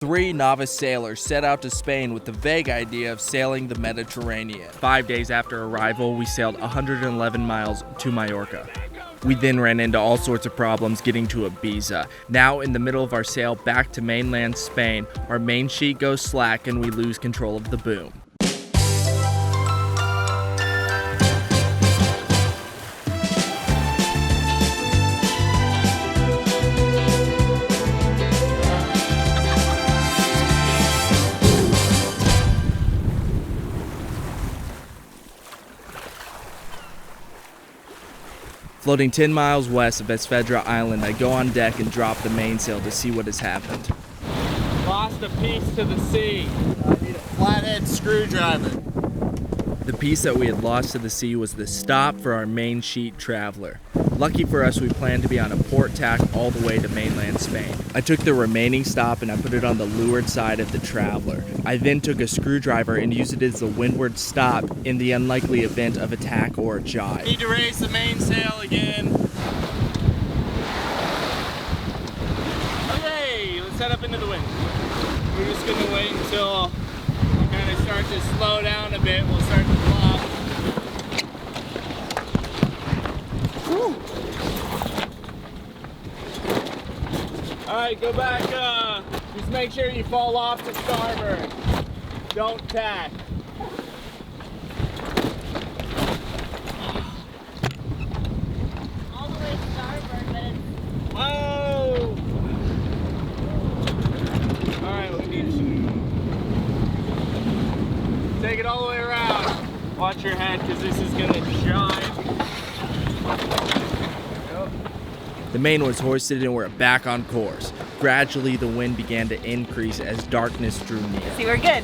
Three novice sailors set out to Spain with the vague idea of sailing the Mediterranean. 5 days after arrival, we sailed 111 miles to Mallorca. We then ran into all sorts of problems getting to Ibiza. Now, in the middle of our sail back to mainland Spain, our main sheet goes slack and we lose control of the boom. Floating 10 miles west of SV Island, I go on deck and drop the mainsail to see what has happened. Lost a piece to the sea. I need a flathead screwdriver. The piece that we had lost to the sea was the stop for our main sheet traveler. Lucky for us, we planned to be on a port tack all the way to mainland Spain. I took the remaining stop and I put it on the leeward side of the traveler. I then took a screwdriver and used it as the windward stop in the unlikely event of attack or jibe. Need to raise the mainsail again. Okay, let's head up into the wind. We're just gonna wait until we kind of start to slow down a bit. We'll start to flop. Alright, go back, just make sure you fall off to starboard. Don't tack. All the way to starboard, but it's... Whoa! Alright, we need to take it all the way around. Watch your head, because this is going to jibe. The main was hoisted and we're back on course. Gradually, the wind began to increase as darkness drew near. See, we're good.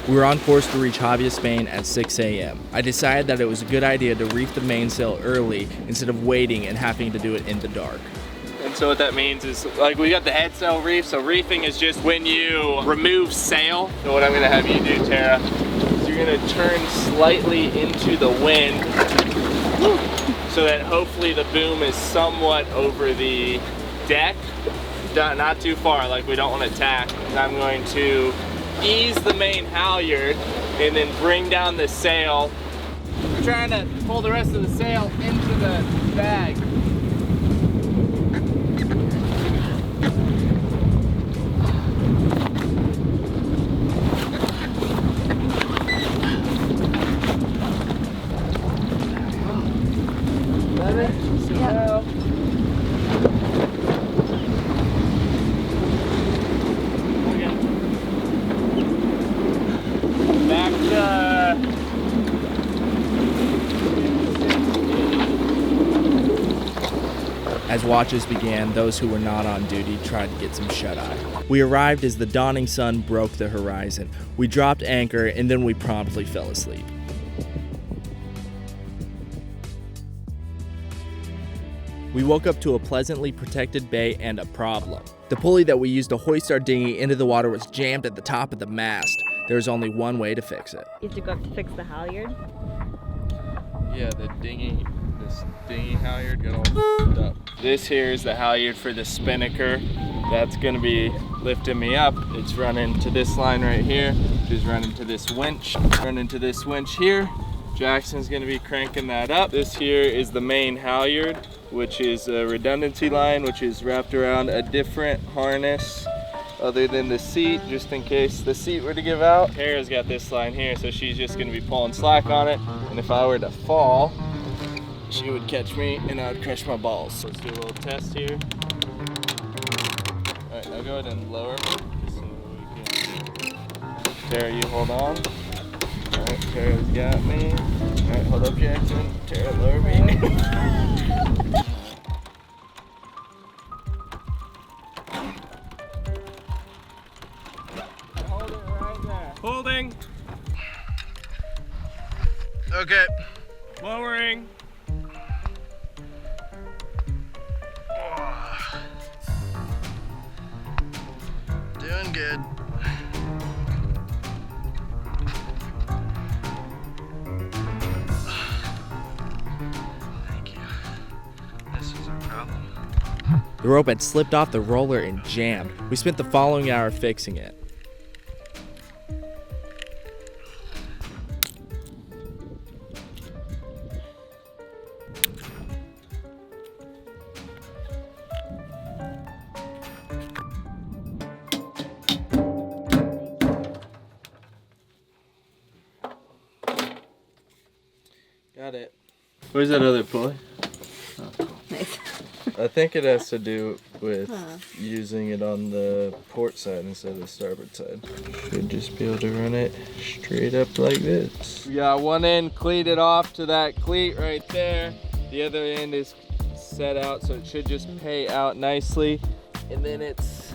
We were on course to reach Ibiza, Spain at 6 a.m. I decided that it was a good idea to reef the mainsail early instead of waiting and having to do it in the dark. And so what that means is, like, we got the head sail reef. So reefing is just when you remove sail. So what I'm gonna have you do, Tara, is you're gonna turn slightly into the wind so that hopefully the boom is somewhat over the deck. Not too far, like we don't want to tack. And I'm going to ease the main halyard and then bring down the sail. We're trying to pull the rest of the sail into the bag. As watches began, those who were not on duty tried to get some shut-eye. We arrived as the dawning sun broke the horizon. We dropped anchor and then we promptly fell asleep. We woke up to a pleasantly protected bay and a problem. The pulley that we used to hoist our dinghy into the water was jammed at the top of the mast. There was only one way to fix it. You have to go up to fix the halyard. Yeah, this dinghy halyard got all f***ed up. This here is the halyard for the spinnaker. That's gonna be lifting me up. It's running to this line right here, which is running to this winch. Running to this winch here. Jackson's gonna be cranking that up. This here is the main halyard, which is a redundancy line, which is wrapped around a different harness other than the seat, just in case the seat were to give out. Tara's got this line here, so she's just gonna be pulling slack on it. And if I were to fall, she would catch me and I would crush my balls. Let's do a little test here. All right, now go ahead and lower me so we can... Tara, you hold on. All right, Tara's got me. All right, hold up, Jackson. Tara, lower me. Hold it right there. Holding. Okay. Lowering. Doing good. Thank you. This is our problem. The rope had slipped off the roller and jammed. We spent the following hour fixing it. Got it. Where's that other pulley? Oh, cool. Nice. I think it has to do with using it on the port side instead of the starboard side. Should just be able to run it straight up like this. We got one end cleated off to that cleat right there. The other end is set out, so it should just pay out nicely. And then it's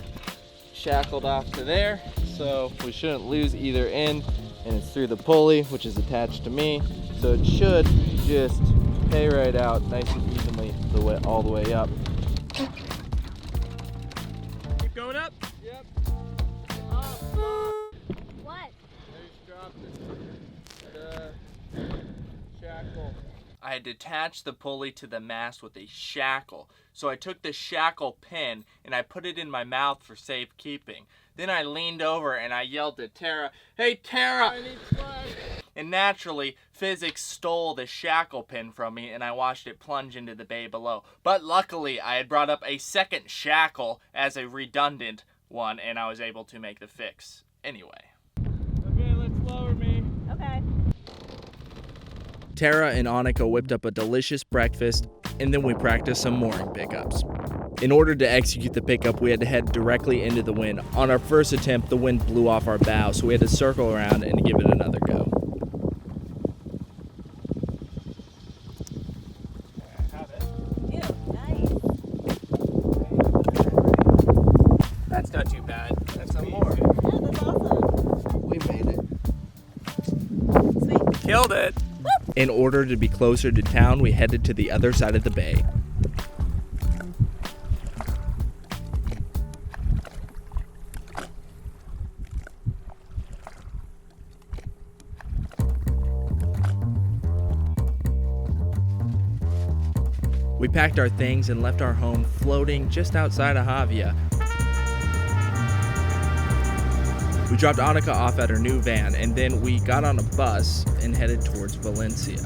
shackled off to there, so we shouldn't lose either end. And it's through the pulley, which is attached to me. So it should just pay right out nice and evenly all the way up. Keep going up. Yep. What? I just dropped the shackle. I had attached the pulley to the mast with a shackle. So I took the shackle pin and I put it in my mouth for safekeeping. Then I leaned over and I yelled at Tara, "Hey Tara!" I need slack. And naturally, physics stole the shackle pin from me and I watched it plunge into the bay below. But luckily, I had brought up a second shackle as a redundant one and I was able to make the fix. Anyway. Okay, let's lower me. Okay. Tara and Annika whipped up a delicious breakfast and then we practiced some mooring pickups. In order to execute the pickup, we had to head directly into the wind. On our first attempt, the wind blew off our bow, so we had to circle around and give it another go. Ew, nice. That's not too bad. That's some more. Yeah, that's awesome. We made it. Sweet. Killed it! In order to be closer to town, we headed to the other side of the bay. We packed our things and left our home floating just outside of Javia. We dropped Annika off at her new van and then we got on a bus and headed towards Valencia.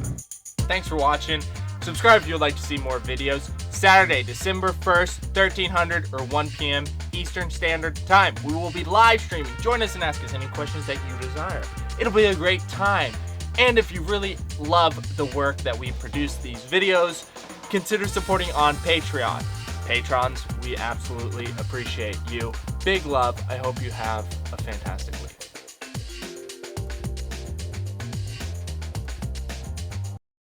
Thanks for watching. Subscribe if you'd like to see more videos. Saturday, December 1st, 1300 or 1 p.m. Eastern Standard Time. We will be live streaming. Join us and ask us any questions that you desire. It'll be a great time. And if you really love the work that we produce these videos, consider supporting on Patreon. Patrons, we absolutely appreciate you. Big love. I hope you have a fantastic week.